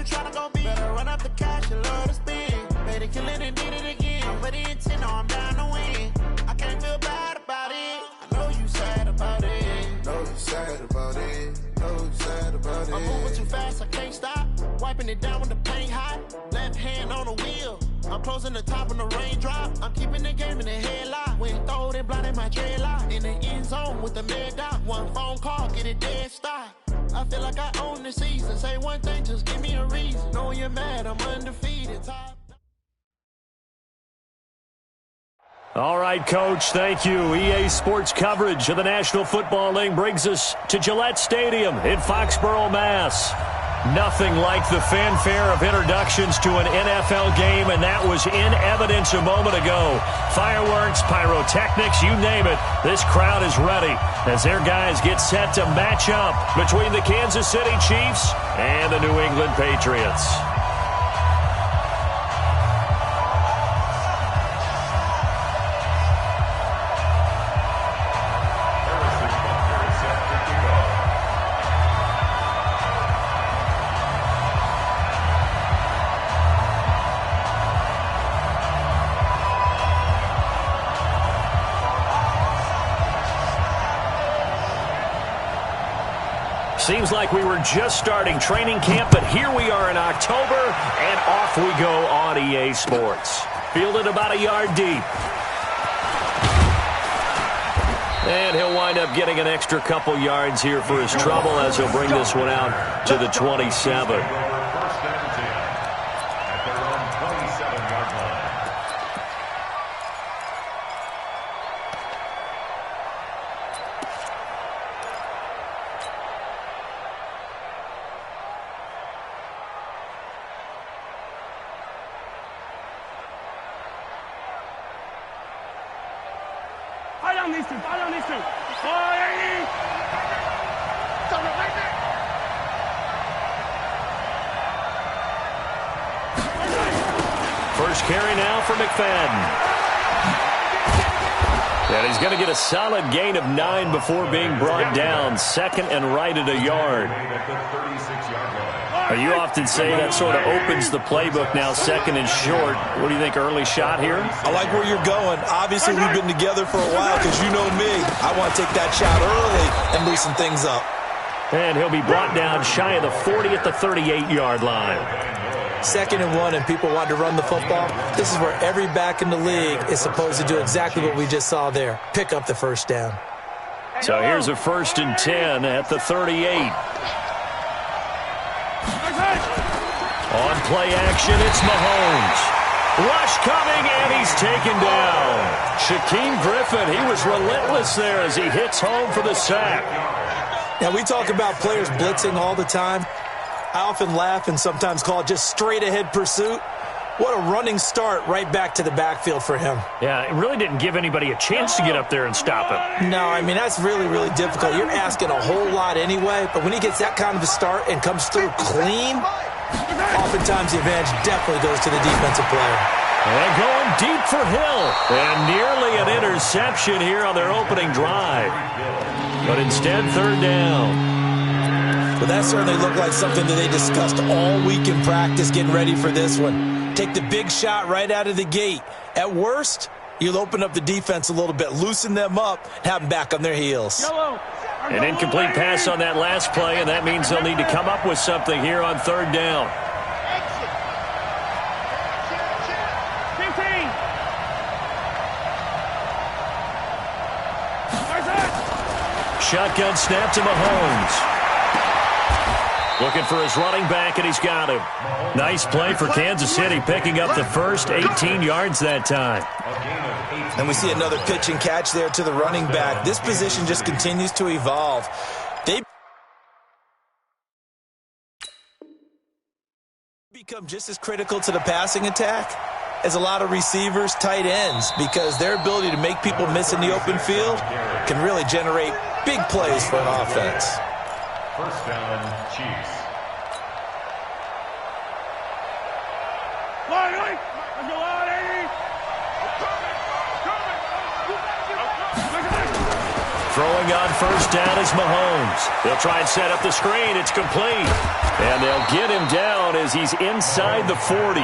you tryna go be? Better run up the cash and love to spend. Made it, kill it, and did it again. But the intent, no, I'm down to win. I can't feel bad about it. I know you sad about it. Know you sad about it. Know you sad about it. I'm moving too fast, I can't stop. Wiping it down when the paint hot. Left hand on the wheel. I'm closing the top when the raindrop. I'm keeping the game in the headlock. When throwed and blinded my dreadlock. In the end zone with the mad dot. One phone call, get it dead stop. I feel like I own the season. Say one thing, just give me a reason. Knowing you're mad, I'm undefeated. Top. All right, Coach, thank you. EA Sports coverage of the National Football League brings us to Gillette Stadium in Foxborough, Mass. Nothing like the fanfare of introductions to an NFL game, and that was in evidence a moment ago. Fireworks, pyrotechnics, you name it. This crowd is ready as their guys get set to match up between the Kansas City Chiefs and the New England Patriots. Seems like we were just starting training camp, but here we are in October, and off we go on EA Sports. Fielded about a yard deep. And he'll wind up getting an extra couple yards here for his trouble as he'll bring this one out to the 27. First carry now for McFadden. And he's going to get a solid gain of 9 before being brought down. Second and right at a yard. You often say that sort of opens the playbook now, second and short. What do you think, early shot here? I like where you're going. Obviously, we've been together for a while because you know me. I want to take that shot early and loosen things up. And he'll be brought down shy of the 40 at the 38-yard line. Second and 1 and people want to run the football. This is where every back in the league is supposed to do exactly what we just saw there. Pick up the first down. So here's a 1st and 10 at the 38. On play action, it's Mahomes. Rush coming, and he's taken down. Shaquem Griffin, he was relentless there as he hits home for the sack. Now, we talk about players blitzing all the time. I often laugh and sometimes call it just straight-ahead pursuit. What a running start right back to the backfield for him. Yeah, it really didn't give anybody a chance to get up there and stop him. No, I mean, that's really, really difficult. You're asking a whole lot anyway, but when he gets that kind of a start and comes through clean, oftentimes the advantage definitely goes to the defensive player. And going deep for Hill. And nearly an interception here on their opening drive. But instead, 3rd down. Well, that certainly looked like something that they discussed all week in practice getting ready for this one. Take the big shot right out of the gate. At worst, you'll open up the defense a little bit, loosen them up, have them back on their heels. An incomplete pass on that last play, and that means they'll need to come up with something here on 3rd down. Shotgun snap to Mahomes. Looking for his running back, and he's got him. Nice play for Kansas City, picking up the first 18 yards that time. And we see another pitch and catch there to the running back. This position just continues to evolve. They become just as critical to the passing attack as a lot of receivers, tight ends, because their ability to make people miss in the open field can really generate big plays for an offense. First down, Chiefs. Throwing on first down is Mahomes. They'll try and set up the screen. It's complete. And they'll get him down as he's inside the 40.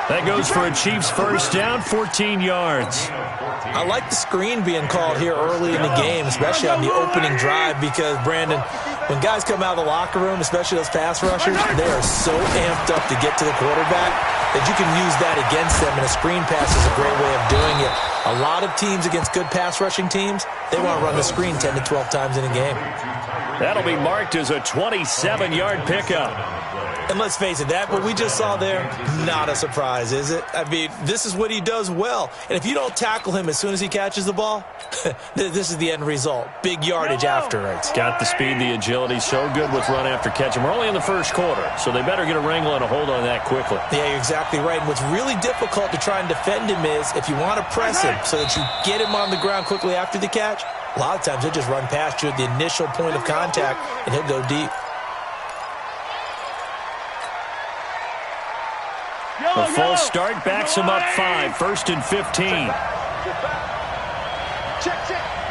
That goes for a Chiefs first down, 14 yards. I like the screen being called here early in the game, especially on the opening drive, because, Brandon, when guys come out of the locker room, especially those pass rushers, they are so amped up to get to the quarterback that you can use that against them, and a screen pass is a great way of doing it. A lot of teams against good pass rushing teams, they want to run the screen 10 to 12 times in a game. That'll be marked as a 27-yard pickup. And let's face it, that what we just saw there, not a surprise, is it? I mean, this is what he does well. And if you don't tackle him as soon as he catches the ball, this is the end result. Big yardage afterwards. Got the speed, the agility, so good with run after catch. And we're only in the first quarter, so they better get a wrangle and a hold on that quickly. Yeah, you're exactly right. And what's really difficult to try and defend him is if you want to press him so that you get him on the ground quickly after the catch, a lot of times he'll just run past you at the initial point of contact, and he'll go deep. The full start backs him up 5, 1st and 15. Check.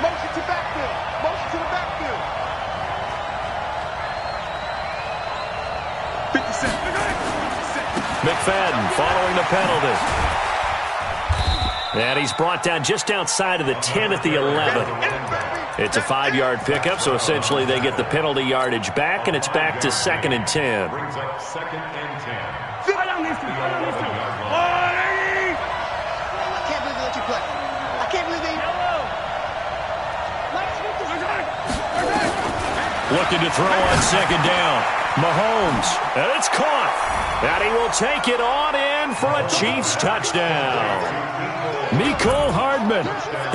Motion to backfield. Motion to the backfield. 50 McFadden following the penalty. And he's brought down just outside of the 10 at the 11. It's a 5-yard pickup, so essentially they get the penalty yardage back, and it's back to 2nd and 10. Brings up 2nd and 10. I can't believe they let you play. I can't believe they... Looking to throw on 2nd down. Mahomes, and it's caught. And he will take it on in for a Chiefs touchdown. Mecole Hardman,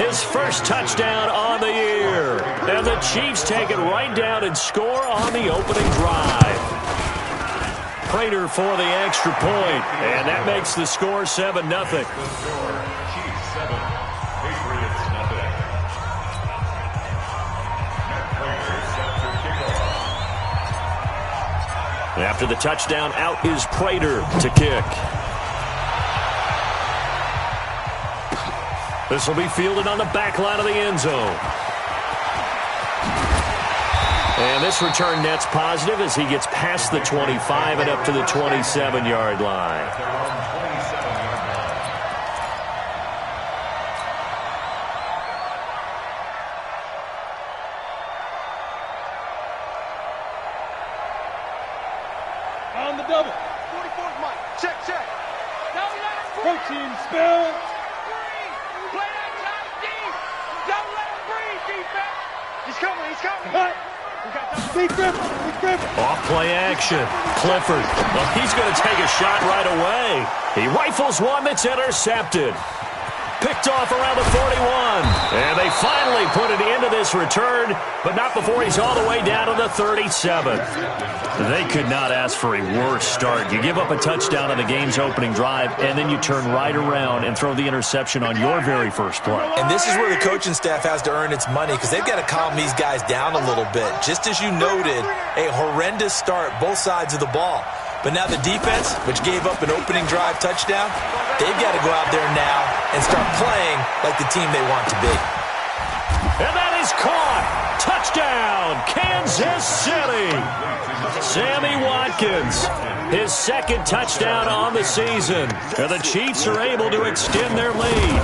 his first touchdown on the year. And the Chiefs take it right down and score on the opening drive. Prater for the extra point, and that makes the score 7-0. The score, Chiefs 7, Patriots nothing. Matt Prater set to kick off. After the touchdown, out is Prater to kick. This will be fielded on the back line of the end zone. And this return net's positive as he gets past the 25 and up to the 27-yard line. On the double. 44's Mike. Check. Protein spill. Play that time deep. Don't let him breathe, defense. He's coming. Big grip. Off play action. Clifford. Well, he's going to take a shot right away. He rifles one that's intercepted. Picked off around the 41. And they finally put an end to this return, but not before he's all the way down to the 37. They could not ask for a worse start. You give up a touchdown on the game's opening drive, and then you turn right around and throw the interception on your very first play. And this is where the coaching staff has to earn its money, because they've got to calm these guys down a little bit. Just as you noted, a horrendous start, both sides of the ball. But now the defense, which gave up an opening drive touchdown, they've got to go out there now and start playing like the team they want to be. And that is caught. Touchdown, Kansas City. Sammy Watkins, his second touchdown on the season. And the Chiefs are able to extend their lead.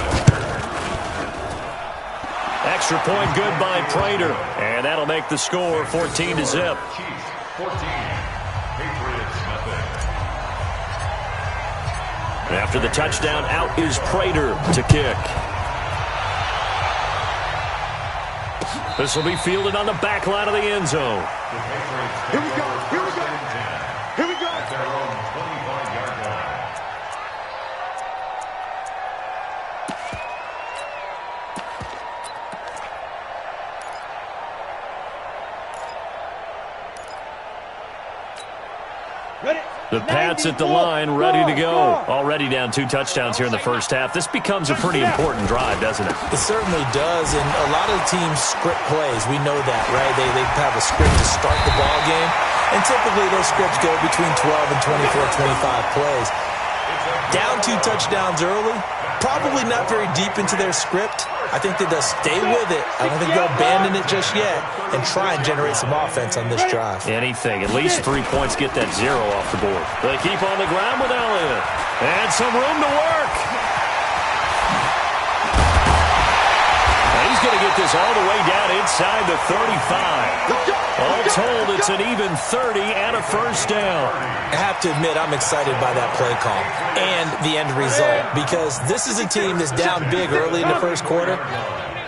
Extra point good by Prater. And that'll make the score 14-0. Chiefs 14, Patriots nothing. After the touchdown, out is Prater to kick. This will be fielded on the back line of the end zone. Here we go. At their own 25-yard line. The Pats at the line, ready to go. Already down 2 touchdowns here in the first half. This becomes a pretty important drive, doesn't it? It certainly does, and a lot of the teams script plays. We know that, right? They have a script to start the ball game, and typically those scripts go between 12 and 24, 25 plays. Down 2 touchdowns early, probably not very deep into their script, I think that they'll stay with it. I don't think they'll abandon it just yet and try and generate some offense on this drive. Anything. At least 3 points get that 0 off the board. They keep on the ground with Elliott. And some room to work. He's going to get this all the way down inside the 35. All told, it's an even 30 and a first down. I have to admit, I'm excited by that play call and the end result because this is a team that's down big early in the first quarter,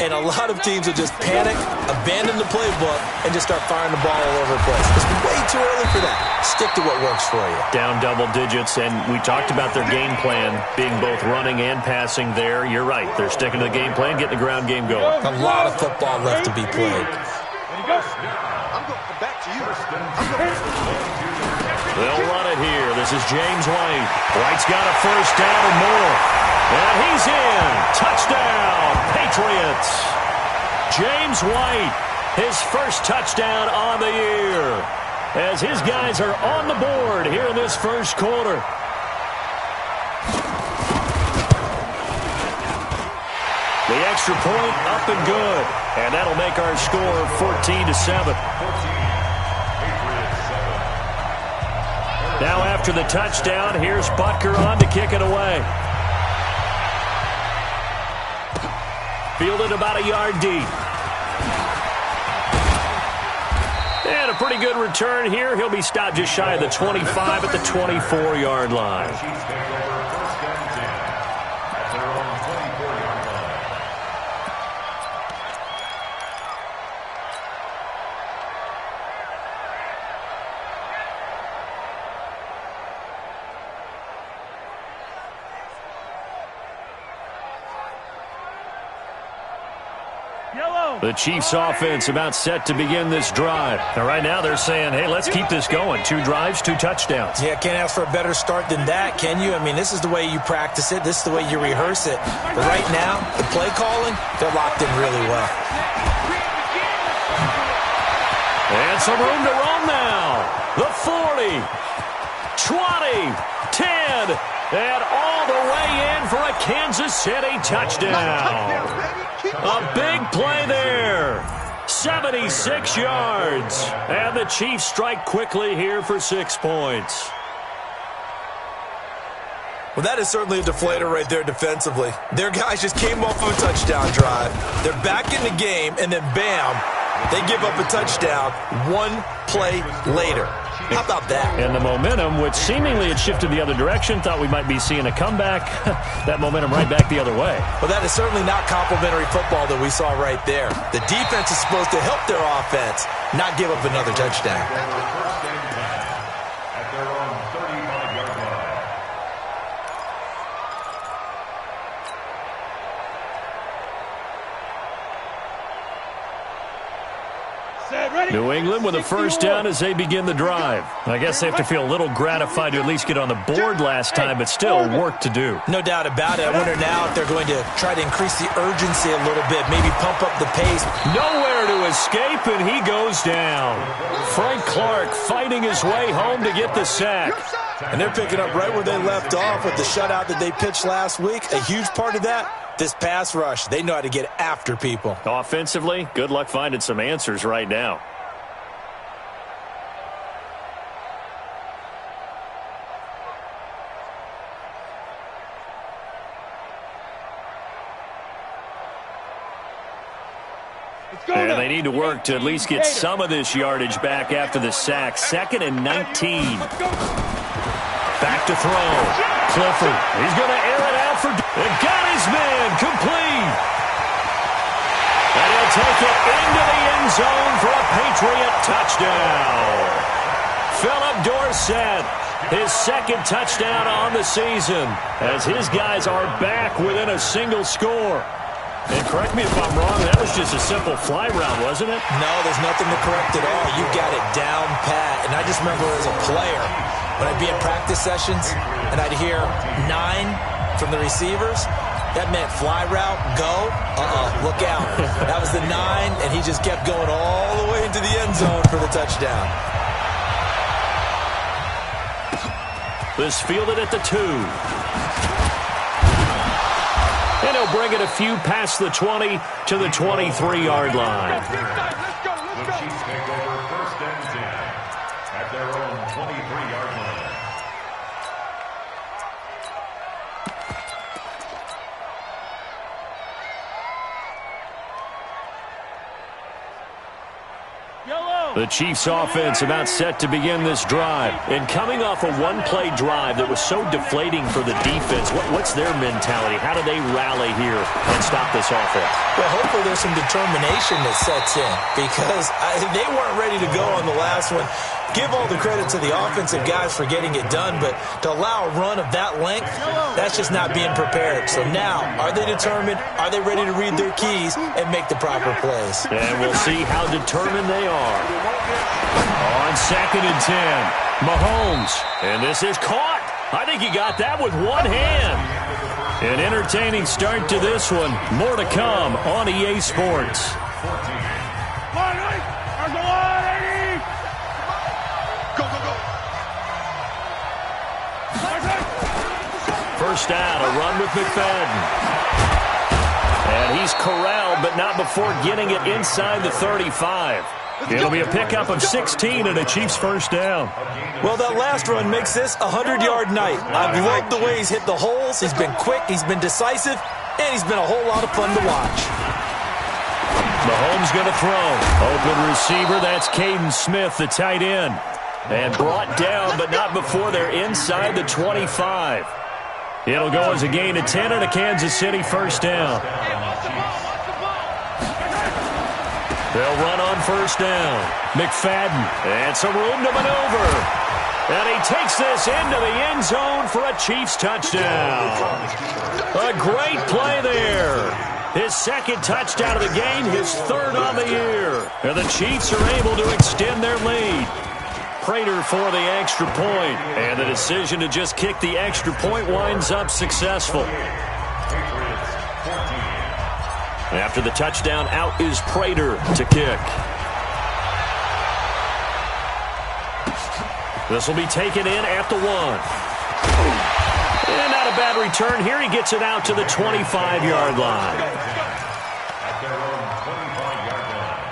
and a lot of teams will just panic, abandon the playbook, and just start firing the ball all over the place. It's way too early for that. Stick to what works for you. Down double digits, and we talked about their game plan being both running and passing there. You're right. They're sticking to the game plan, getting the ground game going. A lot of football left to be played. They'll run it here. This is James White. White's got a first down and more. And he's in. Touchdown, Patriots. James White, his first touchdown on the year, as his guys are on the board here in this first quarter. The extra point up and good. And that'll make our score 14-7. Now after the touchdown, here's Butker on to kick it away. Fielded about a yard deep. And a pretty good return here. He'll be stopped just shy of the 25 at the 24-yard line. The Chiefs offense about set to begin this drive. Now, right now they're saying, hey, let's keep this going. 2 drives, 2 touchdowns. Yeah, can't ask for a better start than that, can you? I mean, this is the way you practice it. This is the way you rehearse it. But right now, the play calling, they're locked in really well. And some room to run now. The 40, 20, 10, and all the way in for a Kansas City touchdown. A big play there. 76 yards. And the Chiefs strike quickly here for 6 points. Well, that is certainly a deflator right there defensively. Their guys just came off of a touchdown drive. They're back in the game, and then bam, they give up a touchdown 1 play later. How about that? And the momentum, which seemingly had shifted the other direction, thought we might be seeing a comeback. That momentum right back the other way. Well, that is certainly not complimentary football that we saw right there. The defense is supposed to help their offense, not give up another touchdown. New England with a first down as they begin the drive. I guess they have to feel a little gratified to at least get on the board last time, but still work to do. No doubt about it. I wonder now if they're going to try to increase the urgency a little bit, maybe pump up the pace. Nowhere to escape, and he goes down. Frank Clark fighting his way home to get the sack. And they're picking up right where they left off with the shutout that they pitched last week. A huge part of that, this pass rush. They know how to get after people. Offensively, good luck finding some answers right now. And they need to work to at least get some of this yardage back after the sack. 2nd and 19. Back to throw. Clifford. He's going to air it out for... It got his man complete. And he'll take it into the end zone for a Patriot touchdown. Philip Dorsett, his 2nd touchdown on the season, as his guys are back within a single score. And correct me if I'm wrong, that was just a simple fly route, wasn't it? No, there's nothing to correct at all. You got it down pat. And I just remember as a player, when I'd be in practice sessions and I'd hear 9 from the receivers, that meant fly route, go, look out. That was the 9, and he just kept going all the way into the end zone for the touchdown. This fielded at the 2. And he'll bring it a few past the 20 to the 23-yard line. The Chiefs take over 1st and 10 at their own 23-yard line. The Chiefs offense about set to begin this drive. And coming off a one-play drive that was so deflating for the defense, what's their mentality? How do they rally here and stop this offense? Well, hopefully there's some determination that sets in because they weren't ready to go on the last one. Give all the credit to the offensive guys for getting it done, but to allow a run of that length, that's just not being prepared. So now, are they determined? Are they ready to read their keys and make the proper plays? And we'll see how determined they are. On 2nd and 10, Mahomes. And this is caught. I think he got that with one hand. An entertaining start to this one. More to come on EA Sports. First down, a run with McFadden. And he's corralled, but not before getting it inside the 35. It'll be a pickup of 16 and a Chiefs first down. Well, that last run makes this a 100-yard night. I've loved the way he's hit the holes. He's been quick, he's been decisive, and he's been a whole lot of fun to watch. Mahomes going to throw. Open receiver, that's Caden Smith, the tight end. And brought down, but not before they're inside the 25. It'll go as a gain of 10 and a Kansas City first down. They'll run on first down. McFadden, and some room to maneuver. And he takes this into the end zone for a Chiefs touchdown. A great play there. His second touchdown of the game, his third on the year. And the Chiefs are able to extend their lead. Prater for the extra point, and the decision to just kick the extra point winds up successful. After the touchdown, out is Prater to kick. This will be taken in at the 1. And not a bad return here. He gets it out to the 25-yard line. At their own 25-yard line.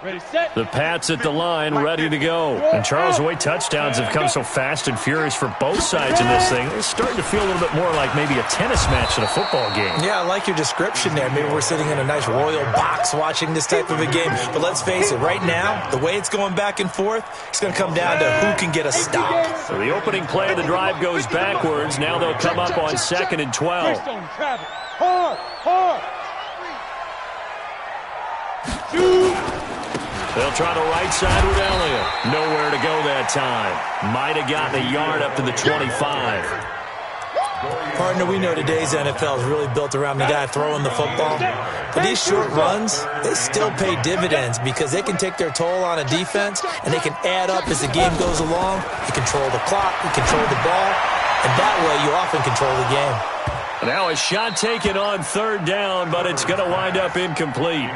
Ready, set. The Pats at the line, ready to go. And Charles, the way touchdowns have come so fast and furious for both sides in this thing, it's starting to feel a little bit more like maybe a tennis match than a football game. Yeah, I like your description there. Maybe we're sitting in a nice royal box watching this type of a game. But let's face it, right now, the way it's going back and forth, it's going to come down to who can get a stop. So the opening play of the drive goes backwards. Now they'll come up on 2nd and 12. Hard, hard. They'll try the right side with Elliott. Nowhere to go that time. Might have gotten a yard up to the 25. Partner, we know today's NFL is really built around the guy throwing the football. But these short runs, they still pay dividends because they can take their toll on a defense and they can add up as the game goes along. You control the clock, you control the ball, and that way you often control the game. Now a shot taken on 3rd down, but it's going to wind up incomplete.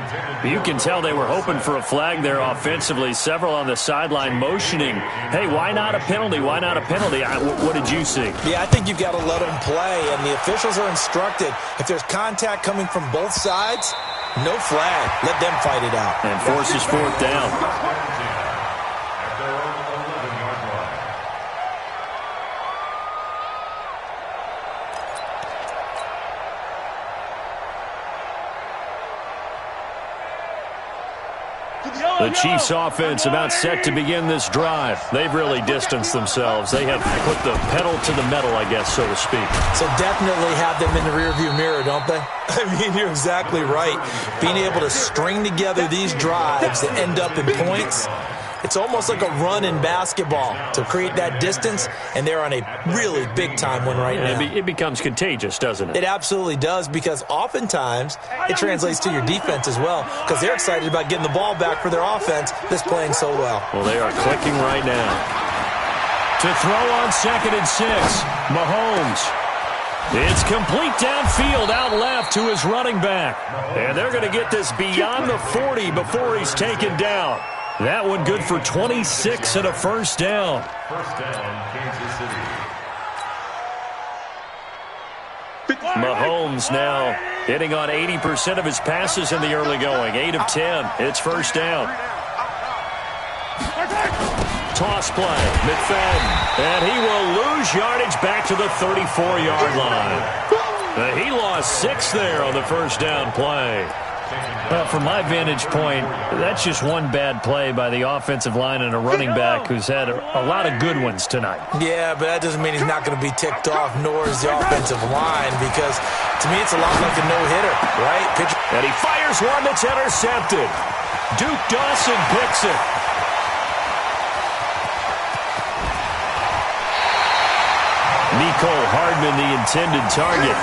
You can tell they were hoping for a flag there offensively. Several on the sideline motioning, hey, why not a penalty? Why not a penalty? What did you see? Yeah, I think you've got to let them play, and the officials are instructed. If there's contact coming from both sides, no flag. Let them fight it out. And forces 4th down. At their own 11-yard line. The Chiefs offense about set to begin this drive. They've really distanced themselves. They have put the pedal to the metal, I guess, so to speak. So definitely have them in the rearview mirror, don't they? I mean, you're exactly right. Being able to string together these drives that end up in points, it's almost like a run in basketball to create that distance, and they're on a really big-time one right now. It becomes contagious, doesn't it? It absolutely does, because oftentimes it translates to your defense as well, because they're excited about getting the ball back for their offense that's playing so well. Well, they are clicking right now. To throw on 2nd and 6, Mahomes. It's complete downfield, out left to his running back. And they're going to get this beyond the 40 before he's taken down. That one good for 26 and a first down. First down, Kansas City. Mahomes now hitting on 80% of his passes in the early going. 8 of 10. It's first down. Toss play. McFadden. And he will lose yardage back to the 34-yard line. He lost 6 there on the first down play. Well, from my vantage point, that's just one bad play by the offensive line and a running back who's had a lot of good ones tonight. Yeah, but that doesn't mean he's not going to be ticked off, nor is the offensive line, because to me it's a lot like a no-hitter, right? And he fires one that's intercepted. Duke Dawson picks it. Nicole Hardman, the intended target.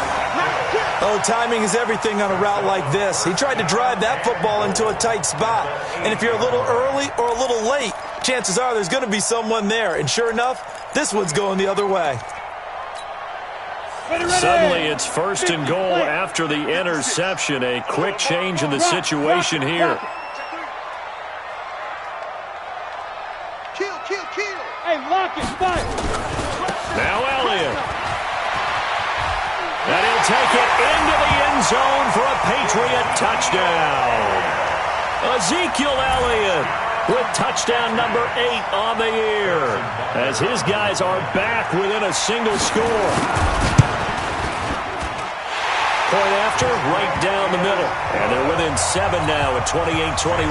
Oh, timing is everything on a route like this. He tried to drive that football into a tight spot. And if you're a little early or a little late, chances are there's going to be someone there. And sure enough, this one's going the other way. Suddenly it's first and goal after the interception. A quick change in the situation here. Kill. Hey, lock it, fight. Now Elliott. And he'll take it into the end zone for a Patriot touchdown. Ezekiel Elliott with touchdown number 8 on the year, as his guys are back within a single score. Point after, right down the middle. And they're within 7 now at 28-21.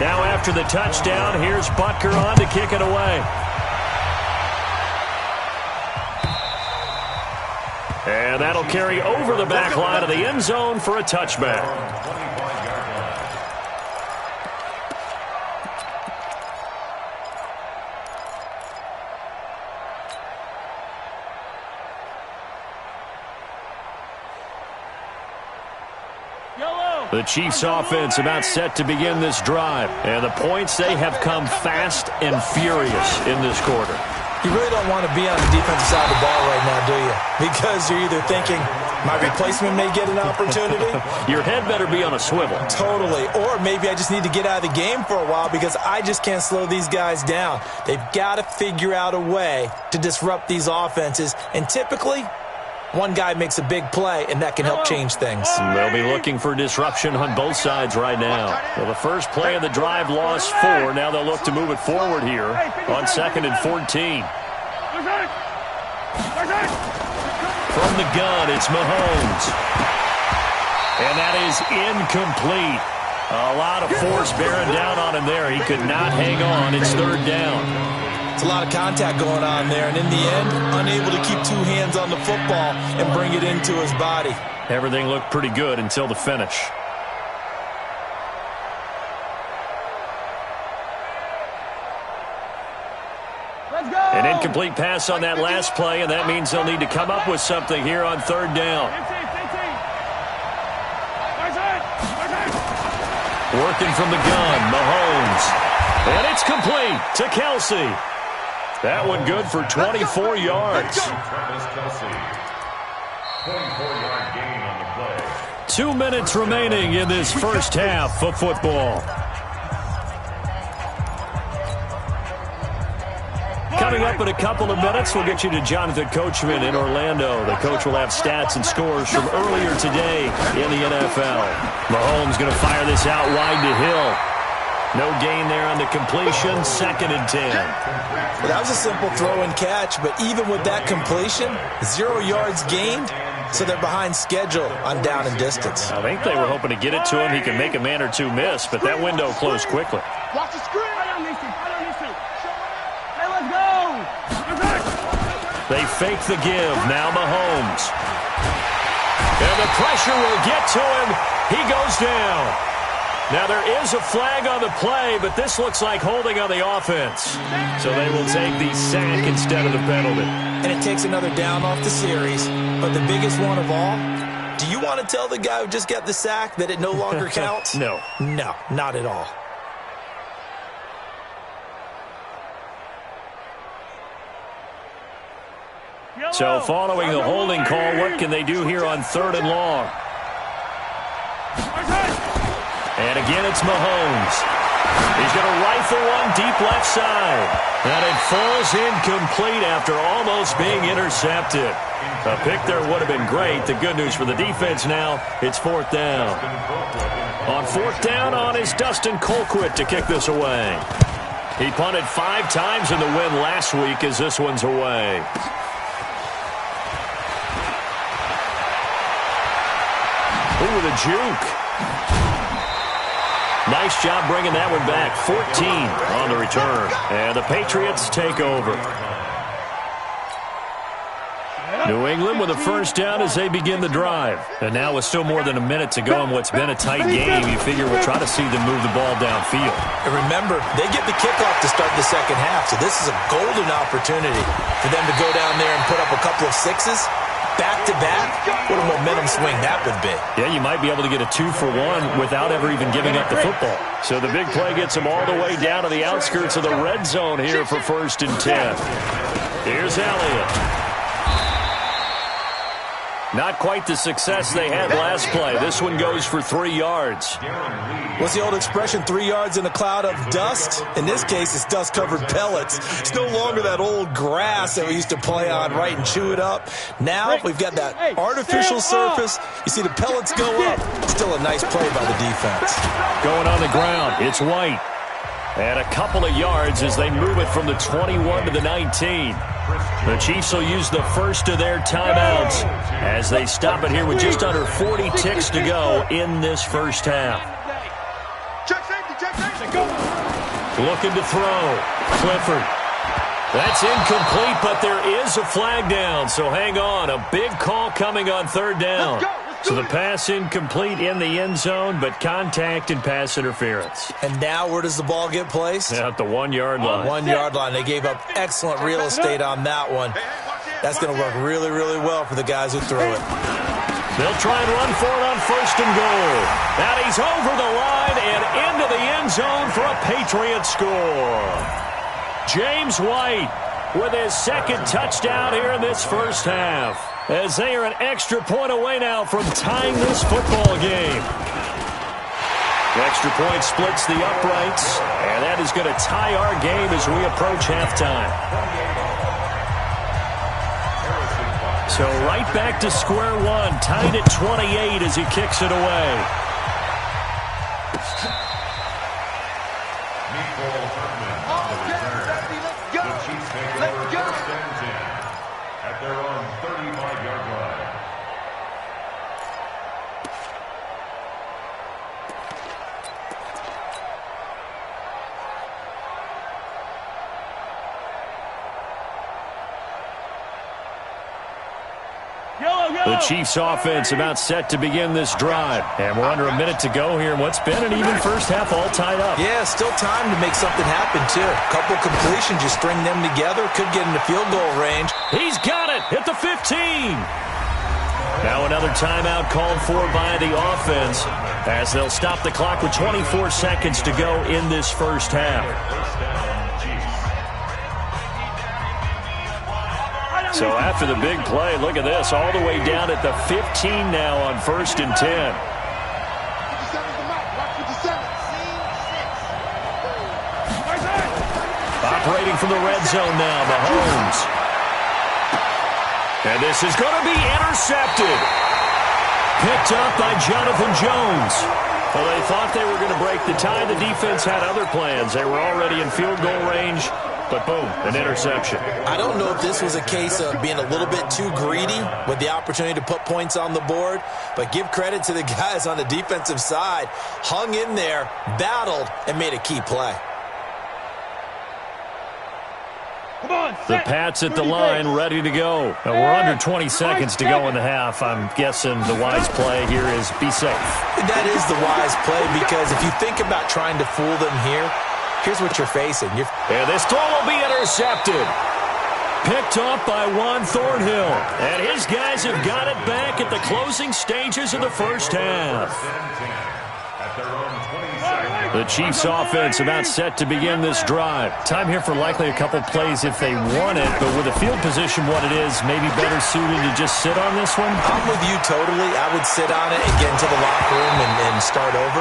Now after the touchdown, here's Butker on to kick it away. And that'll carry over the back line of the end zone for a touchback. The Chiefs offense about set to begin this drive. And the points, they have come fast and furious in this quarter. You really don't want to be on the defensive side of the ball right now, do you? Because you're either thinking, my replacement may get an opportunity. Your head better be on a swivel. Totally. Or maybe I just need to get out of the game for a while because I just can't slow these guys down. They've got to figure out a way to disrupt these offenses. And typically, one guy makes a big play, and that can help change things. They'll be looking for disruption on both sides right now. Well, the first play of the drive lost 4. Now they'll look to move it forward here on 2nd and 14. From the gun, it's Mahomes. And that is incomplete. A lot of force bearing down on him there. He could not hang on. It's 3rd down. It's a lot of contact going on there, and in the end, unable to keep 2 hands on the football and bring it into his body. Everything looked pretty good until the finish. Let's go. An incomplete pass on that last play, and that means they'll need to come up with something here on 3rd down. Working from the gun, Mahomes. And it's complete to Kelsey. That one good for 24 yards. Travis Kelsey. 24-yard gain on the play. 2 minutes remaining in this first half of football. Coming up in a couple of minutes, we'll get you to Jonathan Coachman in Orlando. The coach will have stats and scores from earlier today in the NFL. Mahomes going to fire this out wide to Hill. No gain there on the completion. 2nd and 10. Well, that was a simple throw and catch, but even with that completion, 0 yards gained, so they're behind schedule on down and distance. I think they were hoping to get it to him. He can make a man or two miss, but that window closed quickly. Watch the screen. Hey, let's go. They fake the give. Now Mahomes. And the pressure will get to him. He goes down. Now, there is a flag on the play, but this looks like holding on the offense. So they will take the sack instead of the penalty. And it takes another down off the series. But the biggest one of all, do you want to tell the guy who just got the sack that it no longer counts? No. No, not at all. So following the holding call, what can they do here on 3rd and long? And again, it's Mahomes. He's going to rifle one deep left side. And it falls incomplete after almost being intercepted. A pick there would have been great. The good news for the defense now, it's 4th down. On 4th down is Dustin Colquitt to kick this away. He punted 5 times in the win last week as this one's away. Ooh, the juke. Nice job bringing that one back. 14 on the return. And the Patriots take over. New England with a first down as they begin the drive. And now with still more than a minute to go in what's been a tight game, you figure we'll try to see them move the ball downfield. And remember, they get the kickoff to start the second half, so this is a golden opportunity for them to go down there and put up a couple of sixes. Back-to-back, what a momentum swing that would be. Yeah, you might be able to get a 2-for-1 without ever even giving up the football. So the big play gets them all the way down to the outskirts of the red zone here for 1st and 10. Here's Elliott. Not quite the success they had last play. This one goes for 3 yards. What's the old expression, 3 yards in a cloud of dust? In this case, it's dust-covered pellets. It's no longer that old grass that we used to play on, right, and chew it up. Now we've got that artificial surface. You see the pellets go up. Still a nice play by the defense. Going on the ground, it's White. And a couple of yards as they move it from the 21 to the 19. The Chiefs will use the first of their timeouts as they stop it here with just under 40 ticks to go in this first half. Looking to throw. Clifford. That's incomplete, but there is a flag down, so hang on. A big call coming on 3rd down. So the pass incomplete in the end zone, but contact and pass interference. And now where does the ball get placed? At the 1-yard line. 1-yard line. They gave up excellent real estate on that one. That's going to work really, really well for the guys who threw it. They'll try and run for it on 1st and goal. And he's over the line and into the end zone for a Patriot score. James White with his 2nd touchdown here in this first half, as they are an extra point away now from tying this football game. The extra point splits the uprights, and that is going to tie our game as we approach halftime. So right back to square one, tied at 28 as he kicks it away. At their own 35-yard line. The Chiefs offense about set to begin this drive. And we're under a minute to go here in what's been an even first half, all tied up. Yeah, still time to make something happen, too. A couple completions, you string them together, could get into field goal range. He's got it at the 15. Now another timeout called for by the offense as they'll stop the clock with 24 seconds to go in this first half. So after the big play, look at this, all the way down at the 15 now on 1st and 10. Operating from the red zone now, Mahomes. And this is going to be intercepted. Picked up by Jonathan Jones. Well, they thought they were going to break the tie. The defense had other plans. They were already in field goal range. But boom, an interception. I don't know if this was a case of being a little bit too greedy with the opportunity to put points on the board, but give credit to the guys on the defensive side. Hung in there, battled, and made a key play. The Pats at the line, ready to go. We're under 20 seconds to go in the half. I'm guessing the wise play here is be safe. That is the wise play, because if you think about trying to fool them here, here's what you're facing. And this throw will be intercepted. Picked off by Juan Thornhill. And his guys have got it back at the closing stages of the first half. The Chiefs offense about set to begin this drive. Time here for likely a couple plays if they want it, but with the field position what it is, maybe better suited to just sit on this one? I'm with you totally. I would sit on it and get into the locker room and start over.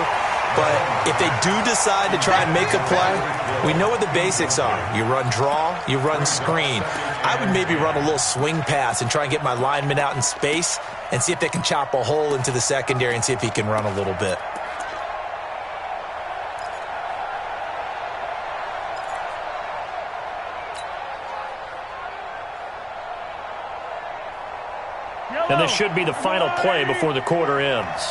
But if they do decide to try and make a play, we know what the basics are. You run draw, you run screen. I would maybe run a little swing pass and try and get my lineman out in space and see if they can chop a hole into the secondary and see if he can run a little bit. And this should be the final play before the quarter ends.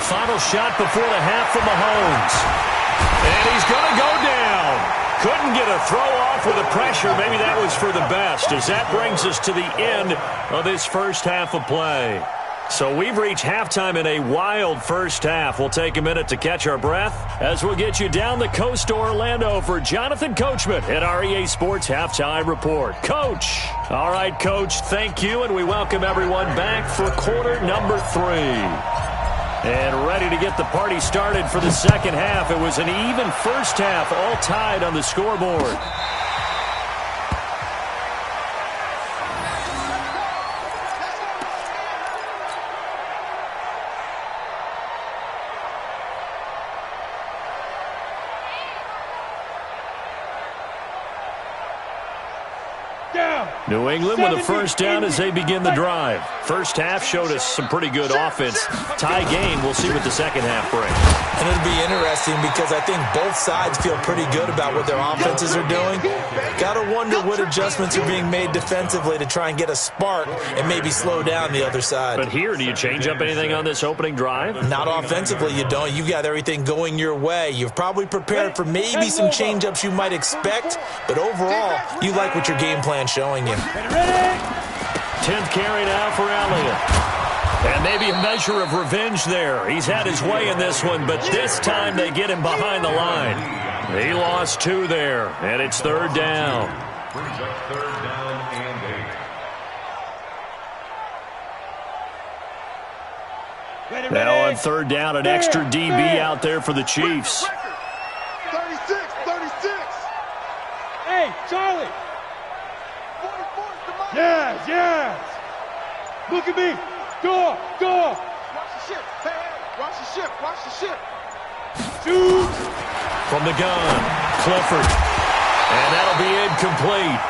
Final shot before the half from Mahomes. And he's going to go down. Couldn't get a throw off with the pressure. Maybe that was for the best, as that brings us to the end of this first half of play. So we've reached halftime in a wild first half. We'll take a minute to catch our breath as we'll get you down the coast to Orlando for Jonathan Coachman at our EA Sports Halftime Report. Coach. All right, Coach, thank you, and we welcome everyone back for quarter number 3. And ready to get the party started for the second half. It was an even first half, all tied on the scoreboard. New England with a first down as they begin the drive. First half showed us some pretty good offense. Tie game, we'll see what the second half brings. And it'll be interesting because I think both sides feel pretty good about what their offenses are doing. Got to wonder what adjustments are being made defensively to try and get a spark and maybe slow down the other side. But here, do you change up anything on this opening drive? Not offensively, you don't. You got everything going your way. You've probably prepared for maybe some change-ups you might expect, but overall, you like what your game plan's showing you. 10th carry now for Elliott. And maybe a measure of revenge there. He's had his way in this one, but this time they get him behind the line. He lost 2 there, and it's third down. Brings up third down and 8. Now on third down, an extra DB out there for the Chiefs. 36. Hey, Charlie. Yes. Look at me. Go. Watch the ship. Hey, watch the ship. Shoot. From the gun, Clifford. And that'll be incomplete.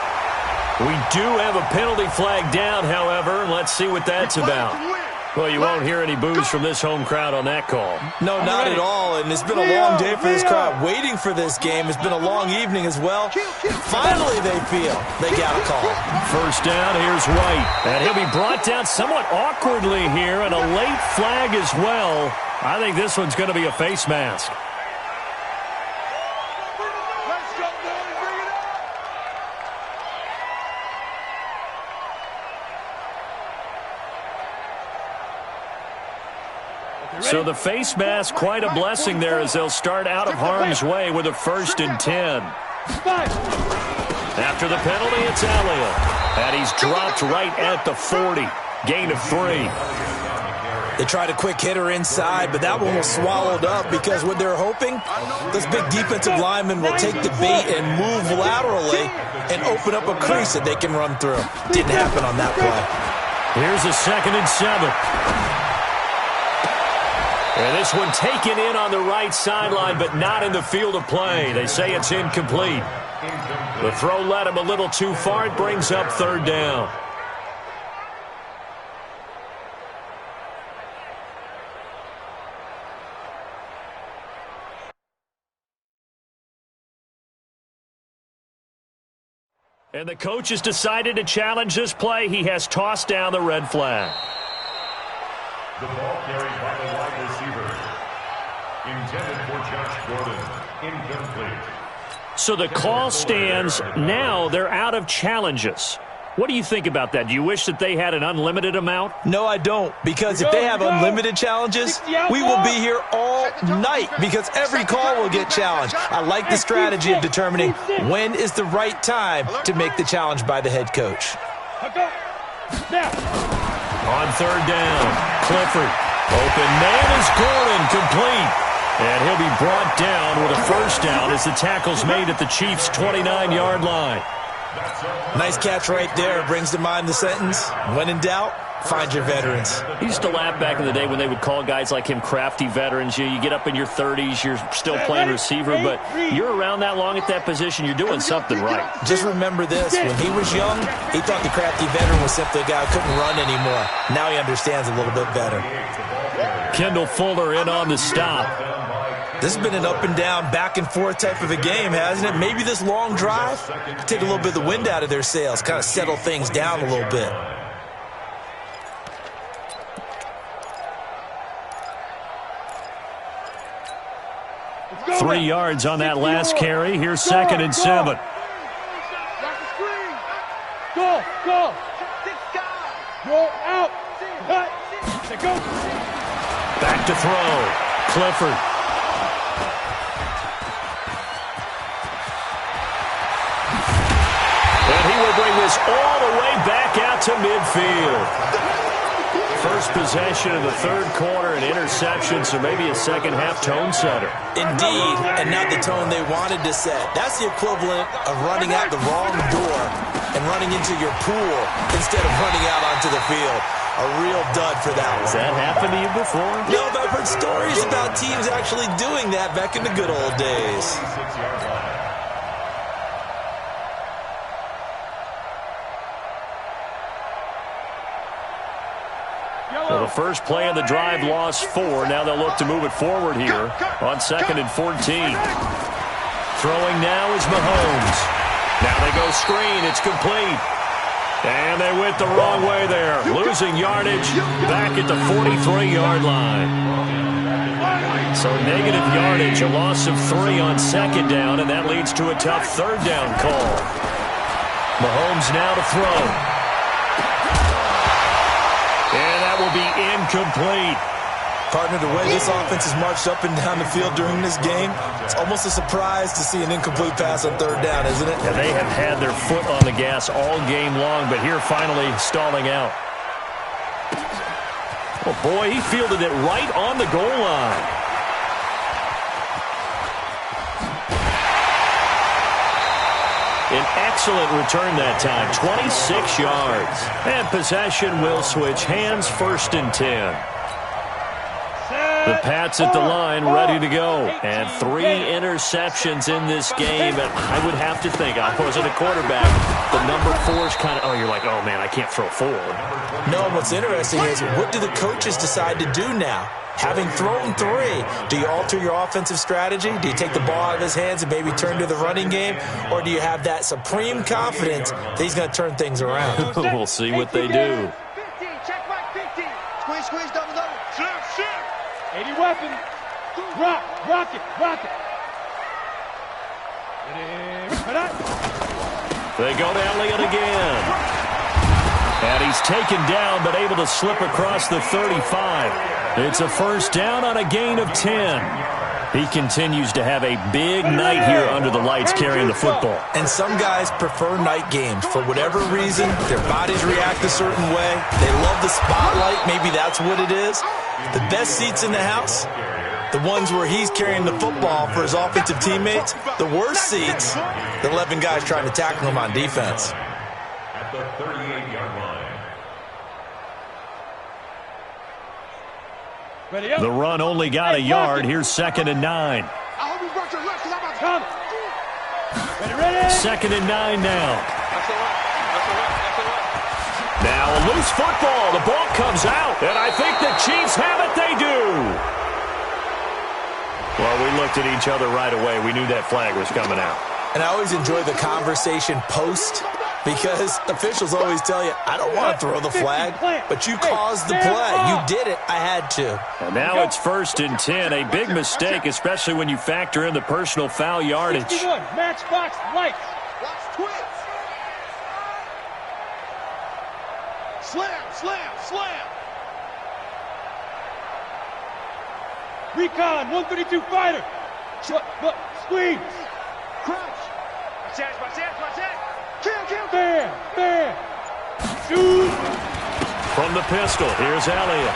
We do have a penalty flag down, however. Let's see what that's about. Well, you won't hear any boos from this home crowd on that call. No, not at all, and it's been a long day for this crowd waiting for this game. It's been a long evening as well. Finally, they feel they got a call. First down, here's White. And he'll be brought down somewhat awkwardly here, and a late flag as well. I think this one's going to be a face mask. So the face mask, quite a blessing there as they'll start out of harm's way with a 1st and 10. After the penalty, it's Elliott. And he's dropped right at the 40. Gain of 3. They tried a quick hitter inside, but that one was swallowed up because what they're hoping, this big defensive lineman will take the bait and move laterally and open up a crease that they can run through. Didn't happen on that play. Here's a 2nd and 7. And this one taken in on the right sideline, but not in the field of play. They say it's incomplete. The throw led him a little too far. It brings up third down. And the coach has decided to challenge this play. He has tossed down the red flag. The ball carried by the wide receiver. Intended for Josh Gordon. Incomplete. So the call stands. Now they're out of challenges. What do you think about that? Do you wish that they had an unlimited amount? No, I don't, because if they have unlimited challenges, we will be here all night because every call will get challenged. I like the strategy of determining when is the right time to make the challenge by the head coach. On third down, Clifford Open man is Gordon, complete. And he'll be brought down with a first down as the tackle's made at the Chiefs' 29-yard line. Nice catch right there. Brings to mind the sentence, when in doubt, find your veterans. He used to laugh back in the day when they would call guys like him crafty veterans. You get up in your 30s, you're still playing receiver, but you're around that long at that position, you're doing something right. Just remember this. When he was young, he thought the crafty veteran was simply a guy who couldn't run anymore. Now he understands a little bit better. Kendall Fuller in on the stop. This has been an up and down, back and forth type of a game, hasn't it? Maybe this long drive take a little bit of the wind out of their sails, kind of settle things down a little bit. Go 3 yards on that last carry. Here's 2nd and 7. Go, go. Go out. Go. Back to throw. Clifford. And he will bring this all the way back out to midfield. First possession of the third quarter, an interception, so maybe a second-half tone setter. Indeed, and not the tone they wanted to set. That's the equivalent of running out the wrong door and running into your pool instead of running out onto the field. A real dud for that one. Has that happened to you before? No, but I've heard stories about teams actually doing that back in the good old days. So the first play of the drive lost 4. Now they'll look to move it forward here on 2nd and 14. Throwing now is Mahomes. Now they go screen. It's complete. And they went the wrong way there. Losing yardage back at the 43-yard line. So negative yardage, a loss of 3 on 2nd down, and that leads to a tough 3rd down call. Mahomes now to throw. And that will be incomplete. Partner, the way this offense has marched up and down the field during this game, it's almost a surprise to see an incomplete pass on 3rd down, isn't it? And they have had their foot on the gas all game long, but here finally stalling out. Oh, boy, he fielded it right on the goal line. An excellent return that time, 26 yards. And possession will switch hands, 1st and 10. The Pats at the line, ready to go. And 3 interceptions in this game. And I would have to think, I wasn't a quarterback, the number 4 is kind of, you're like, oh, man, I can't throw 4. No, what's interesting is, what do the coaches decide to do now? Having thrown 3, do you alter your offensive strategy? Do you take the ball out of his hands and maybe turn to the running game? Or do you have that supreme confidence that he's going to turn things around? We'll see what they do. 50, check back 50. Squeeze, double. Slip. 80 weapon. Rock it. They go to Elliott again. And he's taken down, but able to slip across the 35. It's a first down on a gain of 10. He continues to have a big night here under the lights carrying the football. And some guys prefer night games. For whatever reason, their bodies react a certain way. They love the spotlight. Maybe that's what it is. The best seats in the house, the ones where he's carrying the football for his offensive teammates. The worst seats, the 11 guys trying to tackle him on defense. At the 38-yard line. The run only got a yard. Here's 2nd and 9. 2nd and 9 now. Now a loose football. The ball comes out. And I think the Chiefs have it. They do. Well, we looked at each other right away. We knew that flag was coming out. And I always enjoy the conversation post, because officials always tell you, I don't want to throw the flag, but you caused the play. You did it. I had to. And now it's 1st and 10. A big mistake, especially when you factor in the personal foul yardage. 61, matchbox lights. Watch twins. Slam. Recon, 132 fighter. Squeeze. Crunch. Watch that. Kill. Bam. Shoot. From the pistol, here's Elliott.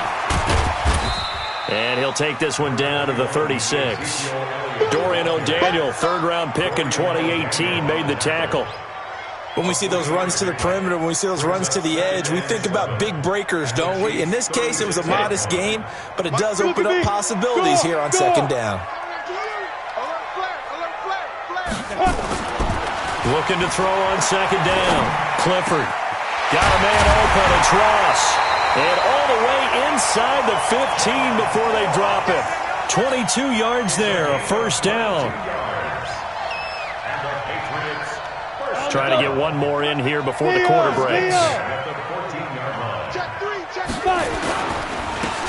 And he'll take this one down to the 36. Dorian O'Daniel, third-round pick in 2018, made the tackle. When we see those runs to the perimeter, when we see those runs to the edge, we think about big breakers, don't we? In this case, it was a modest gain, but it does open up possibilities here on second down. Looking to throw on second down. Clifford got a man open. It's Ross. And all the way inside the 15 before they drop it. 22 yards there, a first down. Trying to get one more in here before the quarter breaks.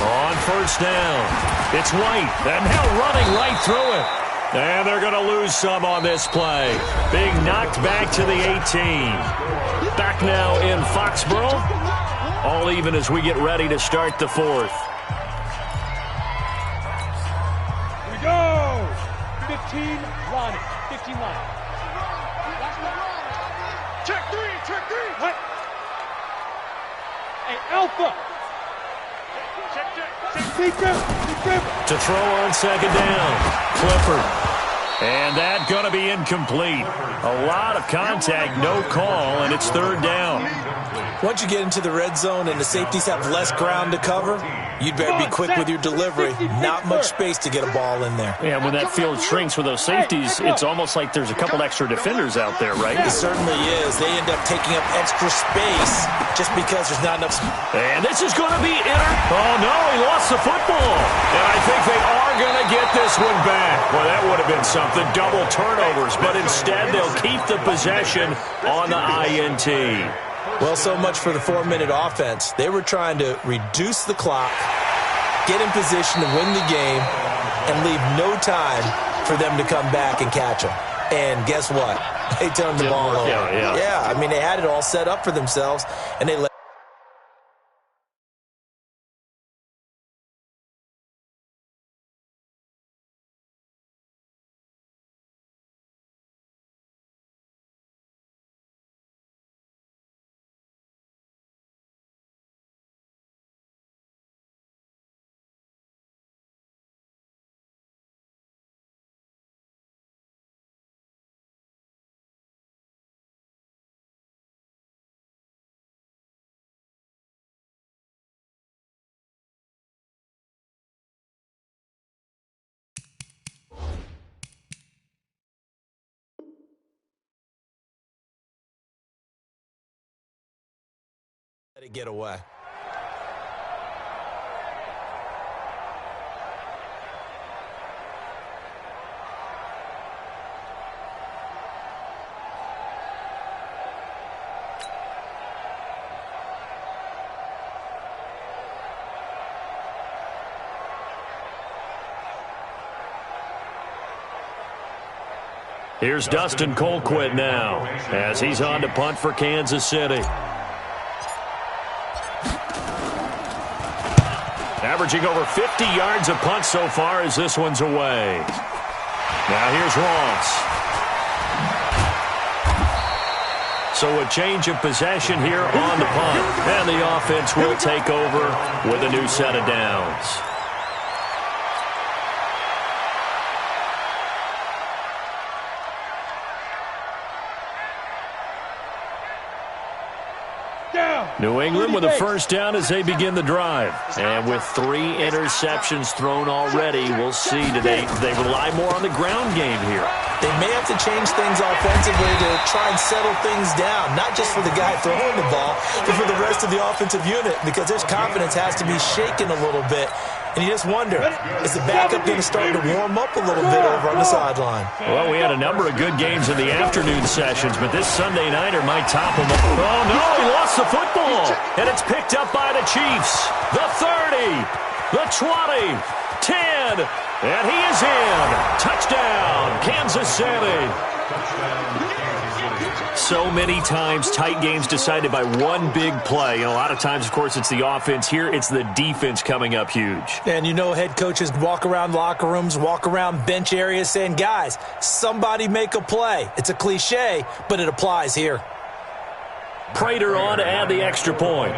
On first down, it's White. And now running right through it. And they're going to lose some on this play. Being knocked back to the 18. Back now in Foxborough. All even as we get ready to start the fourth. Here we go. 15 line. 15 line. Check three. What? Hey, Alpha. Check. To throw on second down. Clifford. And that going to be incomplete. A lot of contact, no call, and it's third down. Once you get into the red zone and the safeties have less ground to cover, you'd better be quick with your delivery. Not much space to get a ball in there. Yeah, when that field shrinks with those safeties, it's almost like there's a couple extra defenders out there, right? It certainly is. They end up taking up extra space just because there's not enough. And this is going to be Oh, no, he lost the football. And I think they are going to get this one back. Well, that would have been something, double turnovers, but instead they'll keep the possession on the INT. Well, so much for the 4-minute offense. They were trying to reduce the clock, get in position to win the game, and leave no time for them to come back and catch them. And guess what? They turned the ball over. Yeah, I mean, they had it all set up for themselves, and they let. Let it get away. Here's Dustin Colquitt now as he's on to punt for Kansas City. Averaging over 50 yards a punt so far as this one's away. Now here's Ross. So a change of possession here on the punt. And the offense will take over with a new set of downs. New England with a first down as they begin the drive. And with 3 interceptions thrown already, we'll see. Do they rely more on the ground game here? They may have to change things offensively to try and settle things down, not just for the guy throwing the ball, but for the rest of the offensive unit, because their confidence has to be shaken a little bit. And you just wonder, is the backup going to start to warm up a little bit over on the sideline? Well, we had a number of good games in the afternoon sessions, but this Sunday nighter might top them. Oh, no, he lost the football. And it's picked up by the Chiefs. The 30, the 20, 10, and he is in. Touchdown, Kansas City. So many times, tight games decided by one big play. And a lot of times, of course, it's the offense. Here, it's the defense coming up huge. And you know head coaches walk around locker rooms, walk around bench areas saying, guys, somebody make a play. It's a cliche, but it applies here. Prater on to add the extra point.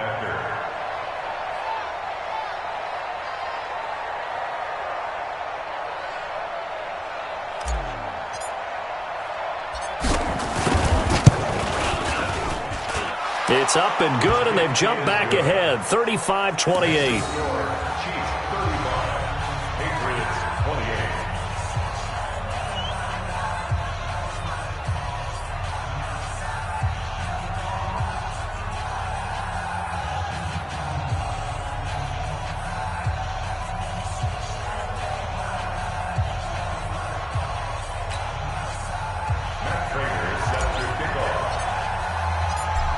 It's up and good, and they've jumped back ahead, 35-28.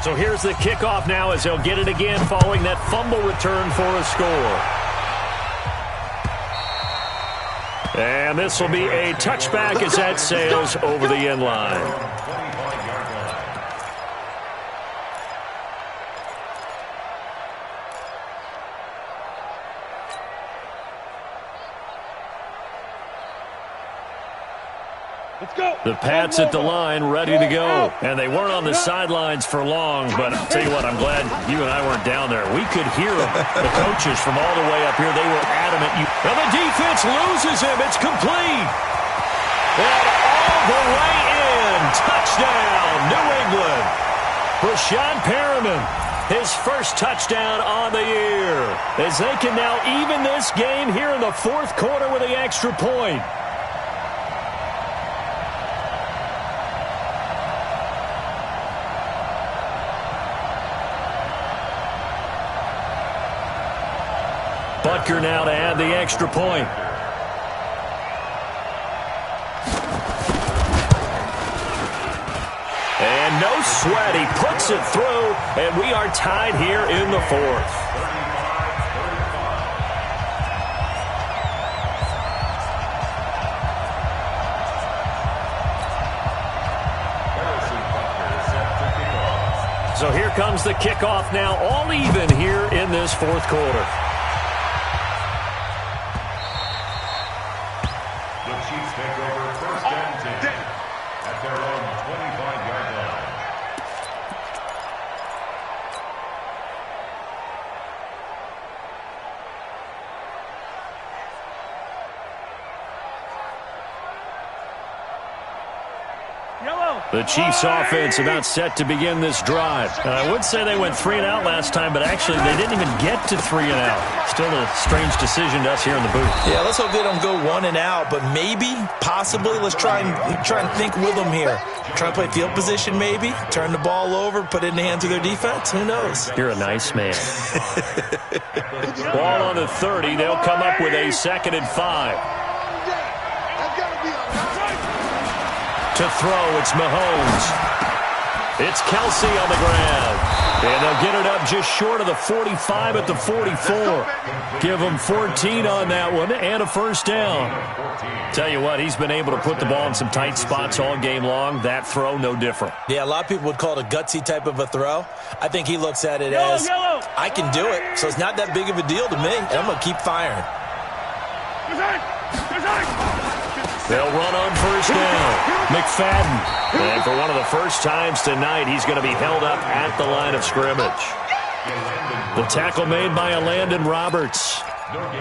So here's the kickoff now as they'll get it again following that fumble return for a score. And this will be a touchback as that sails over the end line. The Pats at the line, ready to go. And they weren't on the sidelines for long, but I'll tell you what, I'm glad you and I weren't down there. We could hear them. The coaches from all the way up here, they were adamant. And the defense loses him. It's complete. And all the way in. Touchdown, New England. Brashad Perriman, his first touchdown on the year. As they can now even this game here in the fourth quarter with the extra point. Butker now to add the extra point. And no sweat. He puts it through, and we are tied here in the fourth. So here comes the kickoff now, all even here in this fourth quarter. The Chiefs offense about set to begin this drive. I would say they went 3 and out last time, but actually they didn't even get to 3 and out. Still a strange decision to us here in the booth. Yeah, let's hope they don't go 1 and out, but maybe, possibly, let's try and think with them here. Try to play field position maybe, turn the ball over, put it in the hands of their defense. Who knows? You're a nice man. Ball on the 30. They'll come up with a 2nd and 5. To throw, it's Mahomes. It's Kelsey on the ground. And they'll get it up just short of the 45 at the 44. Give them 14 on that one and a first down. Tell you what, he's been able to put the ball in some tight spots all game long. That throw, no different. Yeah, a lot of people would call it a gutsy type of a throw. I think he looks at it as, I can do it, so it's not that big of a deal to me, and I'm going to keep firing. They'll run on first down. McFadden. And for one of the first times tonight, he's going to be held up at the line of scrimmage. The tackle made by Landon Roberts.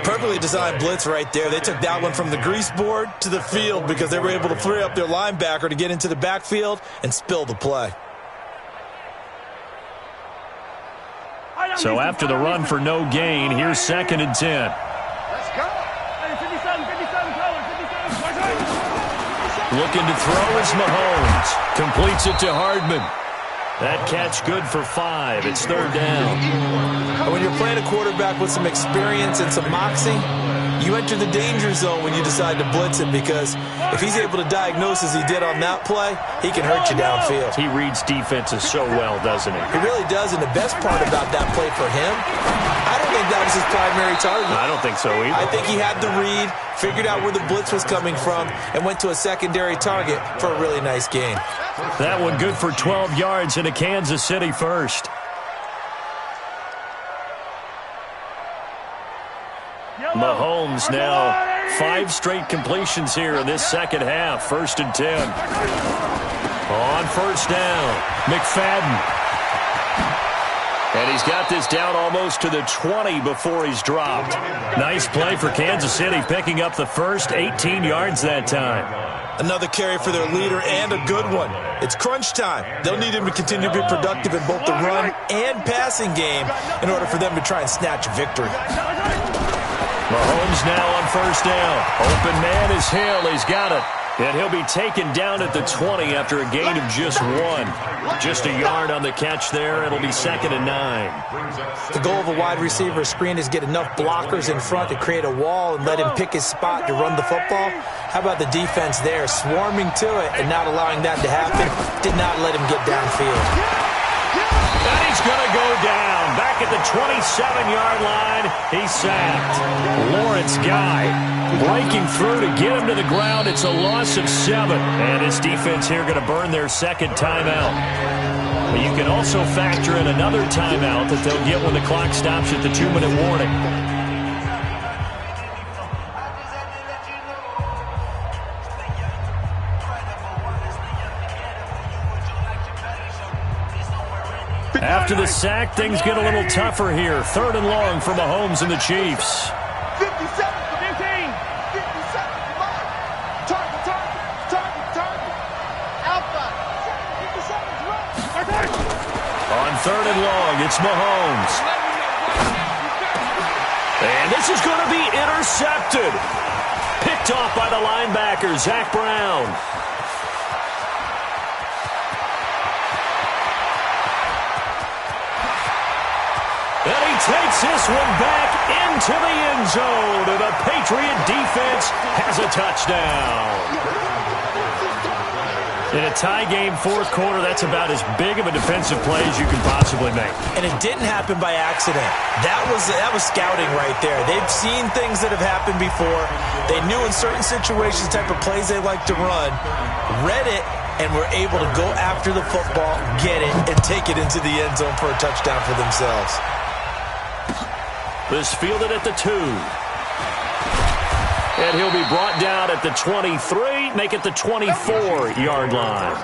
Perfectly designed blitz right there. They took that one from the grease board to the field because they were able to free up their linebacker to get into the backfield and spill the play. So after the run for no gain, here's 2nd and 10. Let's go. Looking to throw is Mahomes. Completes it to Hardman. That catch good for 5. It's 3rd down. When you're playing a quarterback with some experience and some moxie, you enter the danger zone when you decide to blitz him because if he's able to diagnose as he did on that play, he can hurt you downfield. He reads defenses so well, doesn't he? He really does, and the best part about that play for him, I don't think that was his primary target. I don't think so either. I think he had the read, figured out where the blitz was coming from, and went to a secondary target for a really nice gain. That one good for 12 yards into Kansas City first. Mahomes now 5 straight completions here in this second half. 1st and 10. On first down, McFadden. And he's got this down almost to the 20 before he's dropped. Nice play for Kansas City, picking up the first 18 yards that time. Another carry for their leader, and a good one. It's crunch time. They'll need him to continue to be productive in both the run and passing game in order for them to try and snatch a victory. Mahomes now on first down. Open man is Hill. He's got it. And he'll be taken down at the 20 after a gain of just 1. Just a yard on the catch there. It'll be 2nd and 9. The goal of a wide receiver screen is get enough blockers in front to create a wall and let him pick his spot to run the football. How about the defense there, swarming to it and not allowing that to happen? Did not let him get downfield. And he's going to go down. Back at the 27-yard line, he's sacked. Lawrence Guy breaking through to get him to the ground. It's a loss of 7. And his defense here going to burn their second timeout. But you can also factor in another timeout that they'll get when the clock stops at the 2-minute warning. After the sack, things get a little tougher here. 3rd and long for Mahomes and the Chiefs. 57, 15, 57, come on. Target. Outside. 57, On 3rd and long, it's Mahomes. And this is going to be intercepted. Picked off by the linebacker, Zach Brown. And he takes this one back into the end zone. And the Patriot defense has a touchdown. In a tie game, 4th quarter, that's about as big of a defensive play as you can possibly make. And it didn't happen by accident. That was scouting right there. They've seen things that have happened before. They knew in certain situations the type of plays they like to run, read it, and were able to go after the football, get it, and take it into the end zone for a touchdown for themselves. This fielded at the 2. And he'll be brought down at the 23, make it the 24-yard line.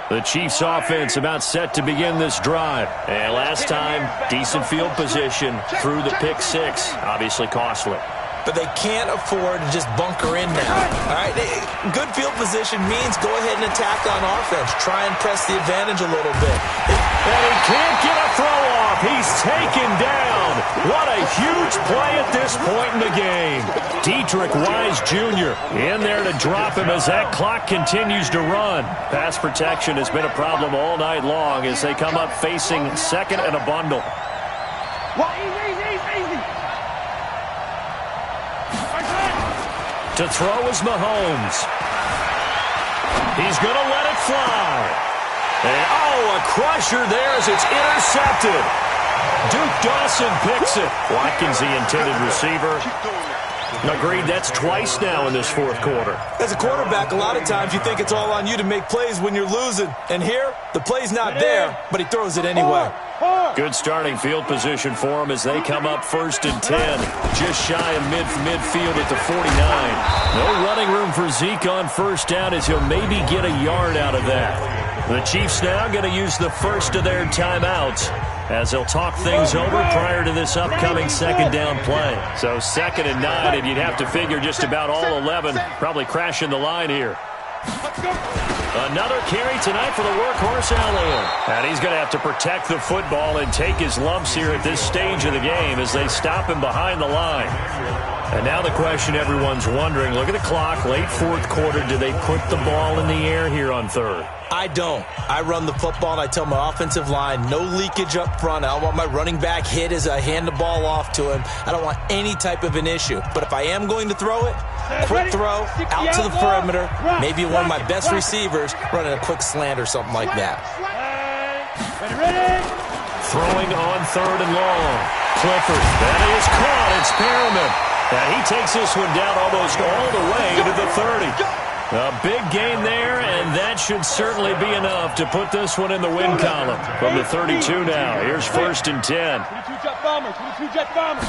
The Chiefs offense about set to begin this drive. And last time, decent field position through the pick 6, obviously costly. But they can't afford to just bunker in now. All right, good field position means go ahead and attack on offense. Try and press the advantage a little bit. And he can't get a throw off. He's taken down. What a huge play at this point in the game. Dietrich Wise Jr. in there to drop him as that clock continues to run. Pass protection has been a problem all night long as they come up facing 2nd and a bundle. easy. To throw is Mahomes. He's going to let it fly. And, a crusher there as it's intercepted. Duke Dawson picks it. Watkins, the intended receiver. Agreed, that's twice now in this 4th quarter. As a quarterback, a lot of times you think it's all on you to make plays when you're losing. And here, the play's not there, but he throws it anyway. Good starting field position for him as they come up 1st and 10. Just shy of midfield at the 49. No running room for Zeke on 1st down as he'll maybe get a yard out of that. The Chiefs now going to use the first of their timeouts as they'll talk things over prior to this upcoming 2nd down play. So 2nd and 9, and you'd have to figure just about all 11 probably crashing the line here. Another carry tonight for the workhorse Elliott. And he's going to have to protect the football and take his lumps here at this stage of the game as they stop him behind the line. And now the question everyone's wondering, look at the clock, late 4th quarter, do they put the ball in the air here on 3rd? I don't. I run the football and I tell my offensive line, no leakage up front. I don't want my running back hit as I hand the ball off to him. I don't want any type of an issue. But if I am going to throw it, quick throw, out to the perimeter, maybe one of my best receivers running a quick slant or something like that. Throwing on 3rd and long. Clifford, that is caught. It's Perriman. And he takes this one down almost all the way to the 30. A big gain there, and that should certainly be enough to put this one in the win column. From the 32 now, here's 1st and 10. 22 jet bomber.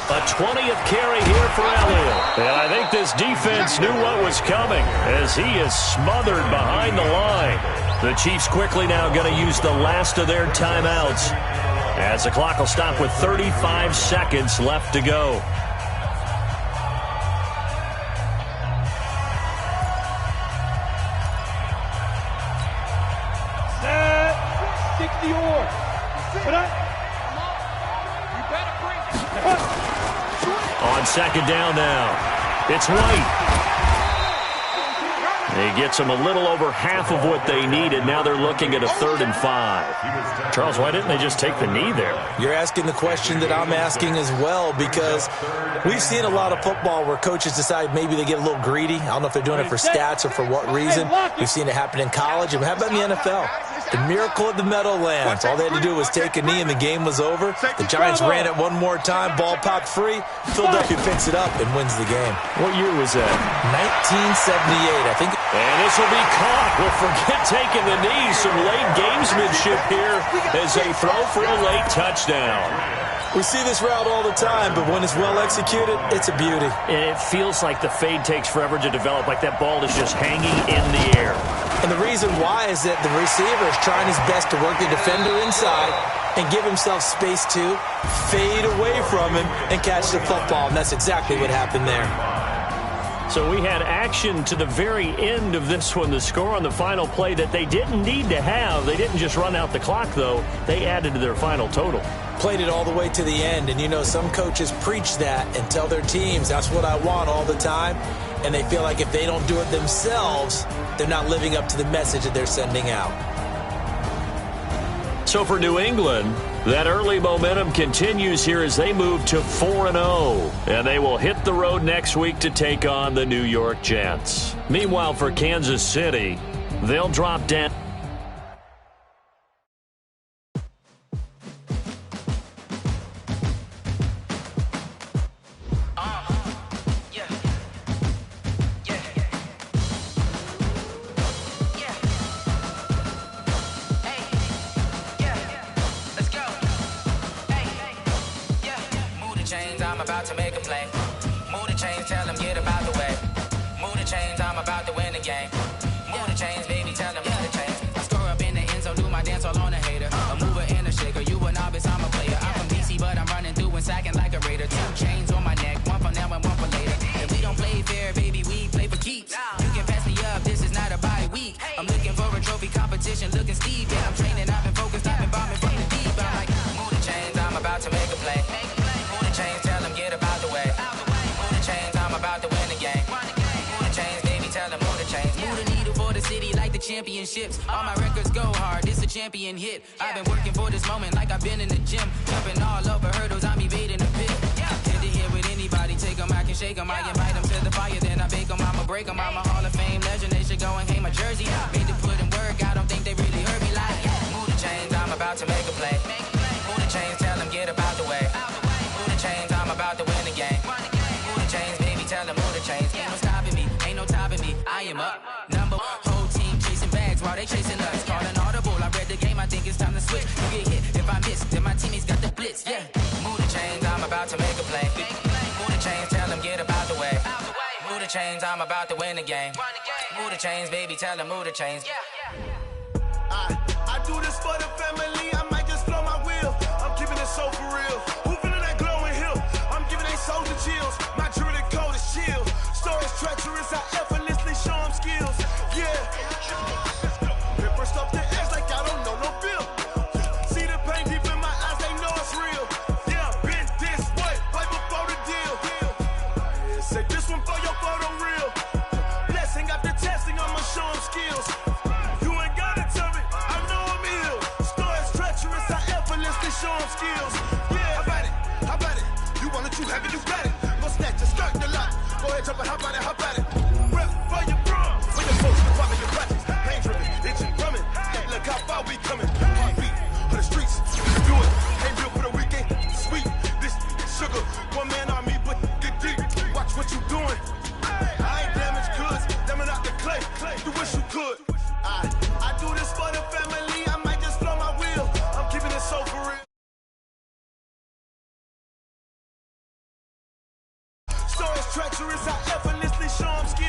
A 20th carry here for Elliott. And I think this defense knew what was coming as he is smothered behind the line. The Chiefs quickly now going to use the last of their timeouts as the clock will stop with 35 seconds left to go. On second down now, it's White. He gets them a little over half of what they needed. Now they're looking at a 3rd and 5. Charles, why didn't they just take the knee there? You're asking the question that I'm asking as well, because we've seen a lot of football where coaches decide maybe they get a little greedy. I don't know if they're doing it for stats or for what reason. We've seen it happen in college. And how about in the NFL? The miracle at the Meadowlands. All they had to do was take a knee and the game was over. The Giants ran it one more time. Ball popped free. Philadelphia picks it up and wins the game. What year was that? 1978, I think. And this will be caught. We'll forget taking the knee. Some late gamesmanship here as they throw for a late touchdown. We see this route all the time, but when it's well executed, it's a beauty. And it feels like the fade takes forever to develop, like that ball is just hanging in the air. And the reason why is that the receiver is trying his best to work the defender inside and give himself space to fade away from him and catch the football. And that's exactly what happened there. So we had action to the very end of this one. The score on the final play that they didn't need to have. They didn't just run out the clock, though. They added to their final total. Played it all the way to the end. And, you know, some coaches preach that and tell their teams, that's what I want all the time. And they feel like if they don't do it themselves, they're not living up to the message that they're sending out. So for New England, that early momentum continues here as they move to 4-0. And they will hit the road next week to take on the New York Jets. Meanwhile, for Kansas City, they'll drop down. Championships, all my records go hard, this a champion hit. I've been working for this moment like I've been in the gym, jumping all over hurdles, I'm evading the pit. Head to head with anybody, take them, I can shake them, I invite them to the fire, then I bake them, I'ma break them, I'm a Hall of Fame legend, they should go and hang my jersey. Made to put in work, I don't think they really heard me like, move the chains, I'm about to make a play. Move the chains, tell them get about the way. Move the chains, I'm about to win the game. Move the chains, baby, tell them move the chains. Ain't no stopping me, ain't no topping me, I am up. Number one. While they chasing us, calling audible. I read the game, I think it's time to switch. You get hit, if I miss, then my teammates got the blitz. Yeah, move the chains, I'm about to make a play. Move the chains, tell them get about the way. Move the chains, I'm about to win the game. Move the chains, baby, tell them move the chains. I do this for the family, I might just blow my wheel. I'm keeping it so for real. Who feeling that glowing hill? I'm giving they soldier chills. My jewelry code is chill. Stories treacherous, I effortlessly show them skills. Yeah. First off the edge like I don't know no feel. See the pain deep in my eyes, they know it's real. Yeah, been this way, right before the deal. Say this one for your photo real. Blessing after testing, I'ma show them skills. You ain't gotta tell me, I know I'm ill. Stories treacherous, I effortlessly show them skills. Yeah, how about it? You want it, you have it, you got it. Go snatch it, start the lot. Go ahead, jump it, how about it? Rep for your bro, for your folks, your father, your practice. Pain driven, itching, drumming. Look how far we coming. Heartbeat for the streets. Do it. Ain't real for the weekend. Sweet. This sugar. One man army, but get deep. Watch what you doing. I ain't damaged goods. Damn it out the clay. You wish you could. I do this for the family. I might just blow my wheel. I'm keeping it so for real. Stories treacherous. I